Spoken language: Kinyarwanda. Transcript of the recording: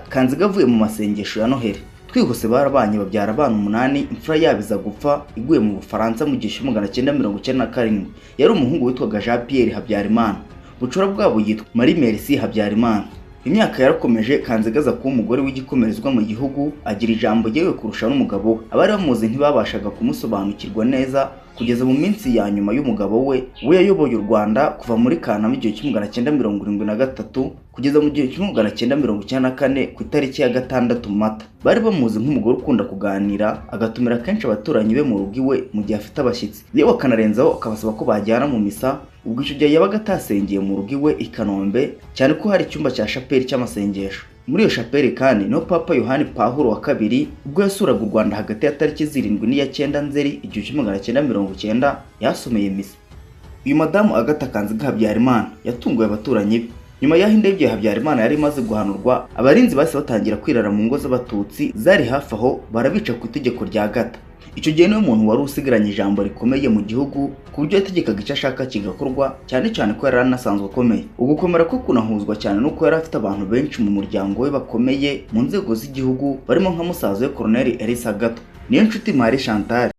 Kanziga avuye mu masengesho ya Noheli. Twihuse barabanye babyara abana 8, imfura yabo iza gupfa iguye mu Bufaransa mu gihe cy'M1997. Yari umuhungu witwaga Jean Pierre Habyarimana. Bucura bwabo yitwa Marie Merci Habyarimana. Imyaka yarakomeje, Kanziga aza kuba umugore w'igikomerezwa mu gihugu, agira ijambo yewe kurusha n'umugabo we. Abari bamuzi ntibabashaga kumusobanukirwa neza kugeza mu minsi ya nyuma y'umugabo we yayoboye u Rwanda kuva muri Kanama igihe cy'M1973 kugeza mu gihe cy'M1994 ku itariki ya 6 Mata. Bari bamuzi nk'umugore ukunda kuganira, agatumira kenshi abaturanyi be mu rugo iwe mu gihe afite abashyitsi, yewe akanarenzaho akabasaba ko bajyana mu misa. Ubwo icyo gihe yabaga atasengeye mu rugo iwe i Kanombe, cyane ko hari icyumba cya chapelle cy'amasengesho. Muri iyo chapelle kandi no Papa Yohani Pawulo wa kabiri ubwo yasuraga u Rwanda hagati ya tariki 7 n'iya 9 Nzeri igihe cy'M1990 yasomeye misa. Uyu madamu Agatha Kanziga Habyarimana yatunguye abaturanyi be. Nyuma y'aho indege ya Habyarimana yari imaze guhanurwa, abarinzi base batangira kwirara mu ngo z'abatutsi zari hafi aho, barabica ku itegeko rya Agatha. Icyo gihe niwe muntu wari usigaranye ijambo rikomeye mu gihugu, ku buryo yategekaga icyo ashaka kigakorwa, cyane ko yari anasanzwe akomeye. Ugukomera ko kunahuzwa cyane nuko yari afite abantu benshi mu muryango we bakomeye mu nzego z'igihugu, barimo nka musaza we Colonel Elisa Gato, niyo nshuti Marie Chantal.